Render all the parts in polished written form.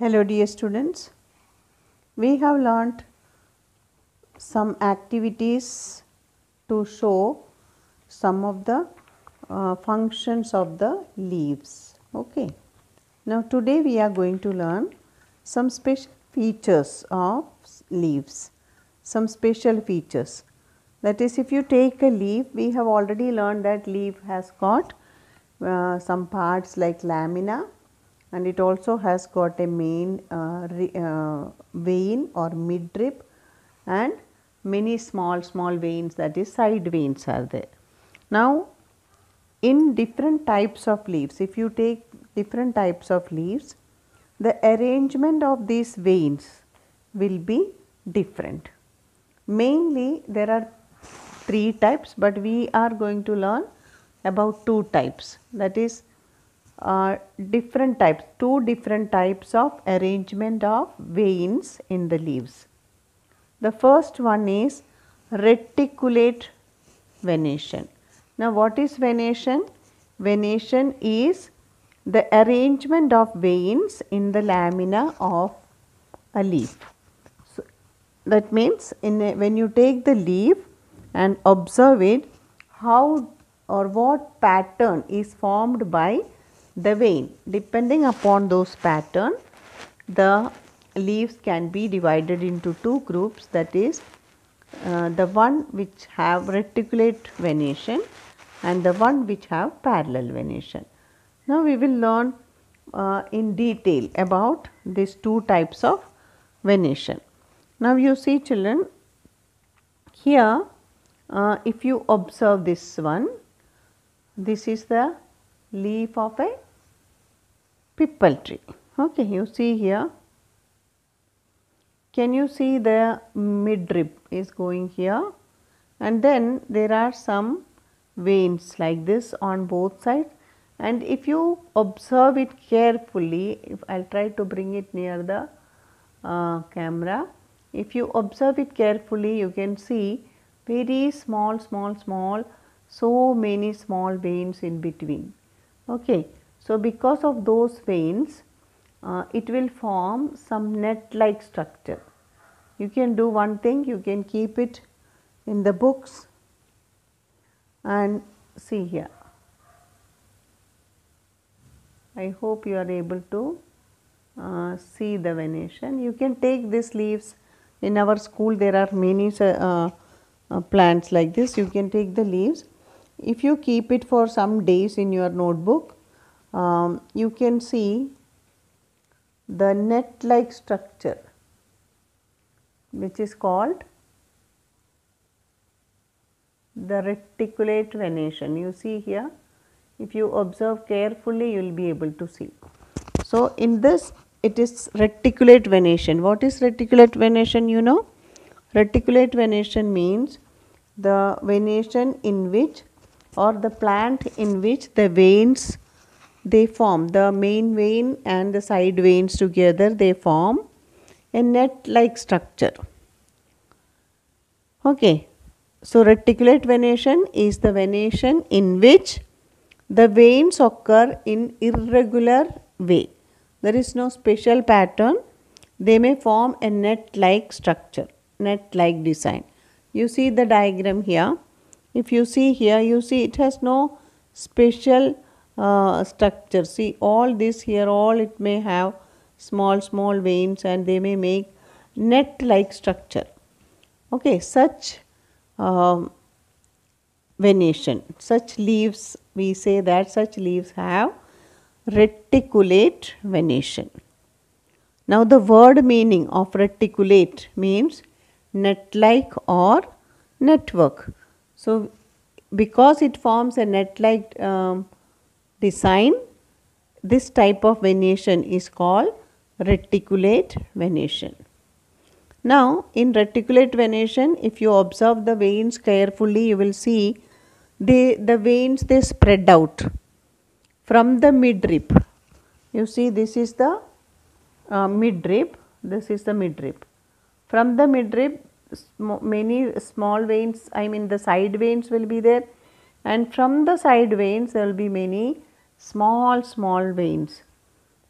Hello dear students, we have learnt some activities to show some of the functions of the leaves. Okay. Now today we are going to learn some special features of leaves, some special features. That is, if you take a leaf, we have already learned that leaf has got some parts like lamina, and it also has got a main vein or midrib and many small veins, that is side veins are there. Now in different types of leaves, if you take different types of leaves, the arrangement of these veins will be different. Mainly there are 3 types, but we are going to learn about 2 types, that is different types, 2 different types of arrangement of veins in the leaves. The first one is reticulate venation. Now what is venation? Venation is the arrangement of veins in the lamina of a leaf. So that means when you take the leaf and observe it, how or what pattern is formed by the vein. Depending upon those pattern, the leaves can be divided into 2 groups, that is the one which have reticulate venation and the one which have parallel venation. Now we will learn in detail about these 2 types of venation. Now you see children, here if you observe this one, this is the leaf of a pipal tree. Okay, you see here, can you see the midrib is going here, and then there are some veins like this on both sides, and if you observe it carefully, if I will try to bring it near the camera, if you observe it carefully, you can see very small, so many small veins in between. Okay. So because of those veins, it will form some net like structure. You can do one thing, you can keep it in the books and see here. I hope you are able to see the venation. You can take these leaves. In our school there are many plants like this. You can take the leaves. If you keep it for some days in your notebook, you can see the net like structure which is called the reticulate venation. You see here, if you observe carefully, you will be able to see. So in this, it is reticulate venation. What is reticulate venation? You know, reticulate venation means the venation in which, or the plant in which the veins they form, the main vein and the side veins together, they form a net like structure. Okay. So reticulate venation is the venation in which the veins occur in irregular way. There is no special pattern. They may form a net like structure, net like design. You see the diagram here. If you see here, you see it has no special structure. See all this here, all it may have small veins and they may make net like structure. Okay, such venation, such leaves, we say that such leaves have reticulate venation. Now the word meaning of reticulate means net like or network. So because it forms a net like design, this type of venation is called reticulate venation. Now in reticulate venation, if you observe the veins carefully, you will see the veins they spread out from the midrib. You see, this is the midrib, this is the midrib. From the midrib, many small veins, I mean the side veins will be there, and from the side veins there will be many small veins.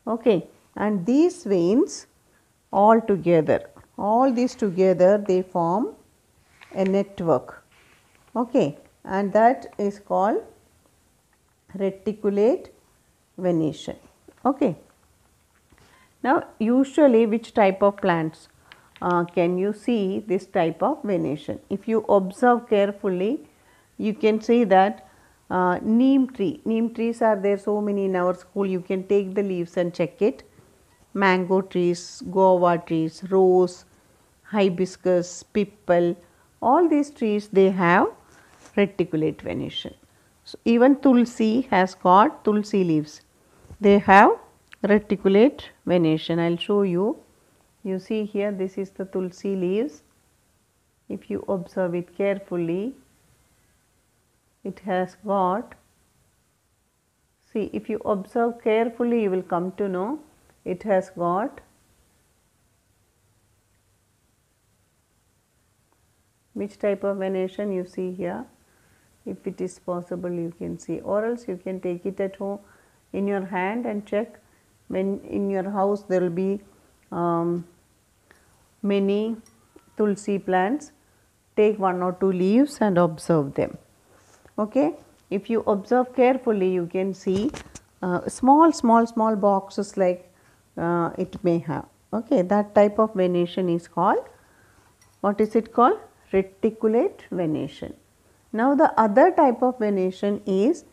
Okay. and these veins all together, all these together they form a network, okay, and that is called reticulate venation. Okay. Now, usually which type of plants can you see this type of venation? If you observe carefully, you can see that neem trees are there so many in our school, you can take the leaves and check it. Mango trees, guava trees, rose, hibiscus, pipal, all these trees they have reticulate venation. So, even tulsi has got tulsi leaves, they have reticulate venation. I will show you. You see here, this is the tulsi leaves. If you observe it carefully, it has got, see, if you observe carefully, you will come to know it has got which type of venation you see here. If it is possible, you can see, or else you can take it at home in your hand and check. When in your house there will be many tulsi plants, take 1 or 2 leaves and observe them. Okay. If you observe carefully, you can see small boxes like it may have. Okay, that type of venation is called, what is it called? Reticulate venation. Now, the other type of venation is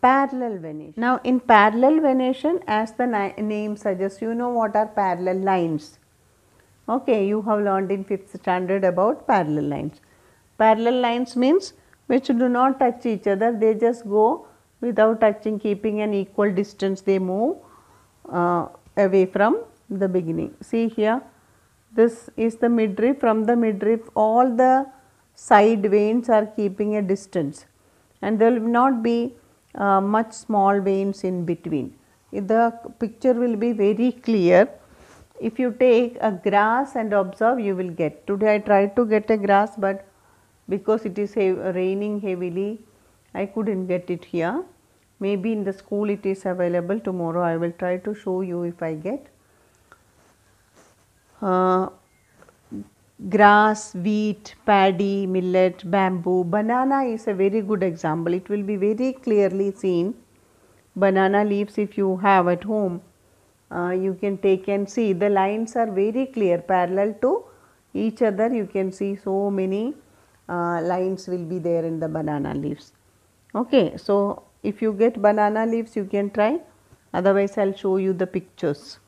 parallel venation. Now, in parallel venation, as the name suggests, you know what are parallel lines. Okay, you have learned in 5th standard about parallel lines. Parallel lines means which do not touch each other, they just go without touching, keeping an equal distance, they move away from the beginning. See here, this is the midrib, from the midrib all the side veins are keeping a distance, and there will not be much small veins in between. The picture will be very clear. If you take a grass and observe, you will get. Today I tried to get a grass, but because it is raining heavily, I couldn't get it here. Maybe in the school it is available. Tomorrow I will try to show you if I get. Grass, wheat, paddy, millet, bamboo, banana is a very good example. It will be very clearly seen. Banana leaves, if you have at home, you can take and see, the lines are very clear, parallel to each other. You can see so many lines will be there in the banana leaves. Okay, so if you get banana leaves, you can try, otherwise I will show you the pictures.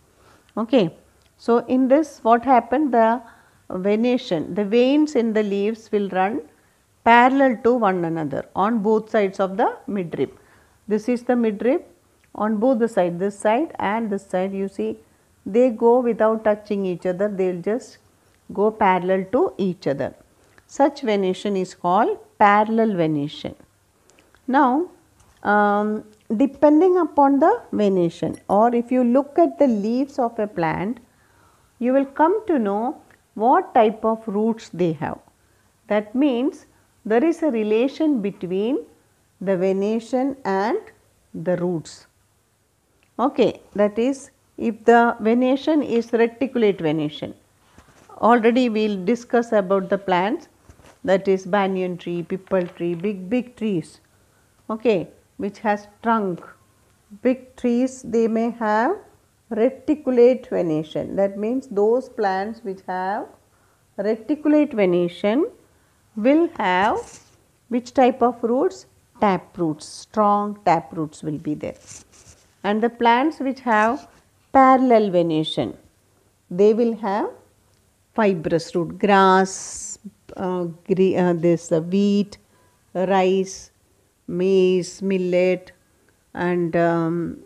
Okay, so in this what happened, the venation, the veins in the leaves will run parallel to one another on both sides of the midrib. This is the midrib, on both the sides, this side and this side, you see they go without touching each other, they will just go parallel to each other. Such venation is called parallel venation. Now, depending upon the venation, or if you look at the leaves of a plant, you will come to know what type of roots they have. That means there is a relation between the venation and the roots. Okay, that is, if the venation is reticulate venation, already we will discuss about the plants, that is banyan tree, pipal tree, big trees, okay, which has trunk. Big trees, they may have reticulate venation. That means those plants which have reticulate venation will have which type of roots? Tap roots, strong tap roots will be there. And the plants which have parallel venation, they will have fibrous root, grass, this wheat, rice, maize, millet, and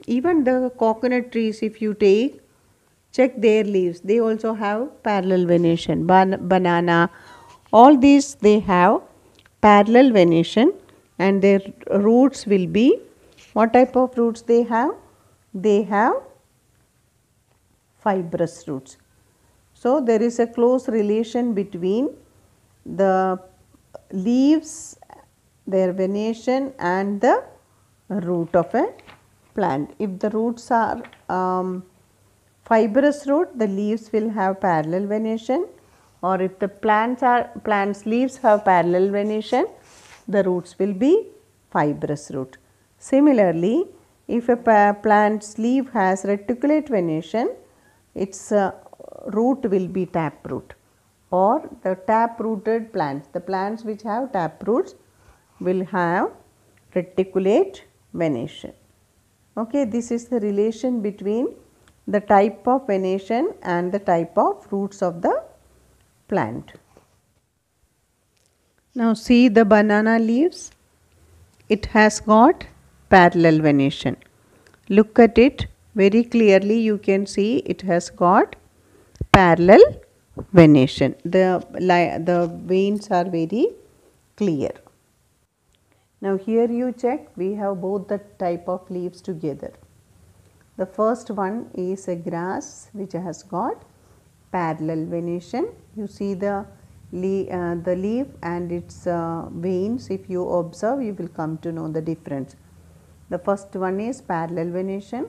even the coconut trees, if you take, check their leaves, they also have parallel venation. Banana, all these they have parallel venation, and their roots will be, what type of roots they have? They have fibrous roots. So, there is a close relation between the leaves, their venation, and the root of a plant. If the roots are fibrous root, the leaves will have parallel venation, or if the plants leaves have parallel venation, the roots will be fibrous root. Similarly, if a plant's leaf has reticulate venation, its root will be tap root, or the tap rooted plants. The plants which have tap roots will have reticulate venation. Okay, this is the relation between the type of venation and the type of roots of the plant. Now see the banana leaves. It has got parallel venation. Look at it very clearly, you can see it has got parallel venation. The veins are very clear. Now here you check, we have both the type of leaves together. The first one is a grass which has got parallel venation. You see the leaf and its veins. If you observe, you will come to know the difference. The first one is parallel venation,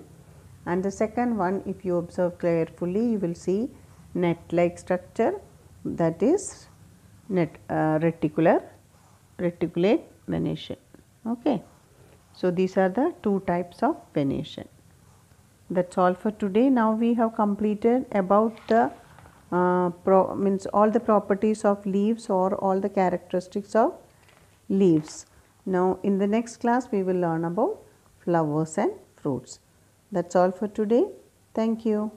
and the second one, if you observe carefully, you will see net like structure, that is reticulate venation. Okay. So these are the two types of venation. That's all for today. Now we have completed about the all the properties of leaves or all the characteristics of leaves. Now in the next class we will learn about flowers and fruits. That's all for today. Thank you.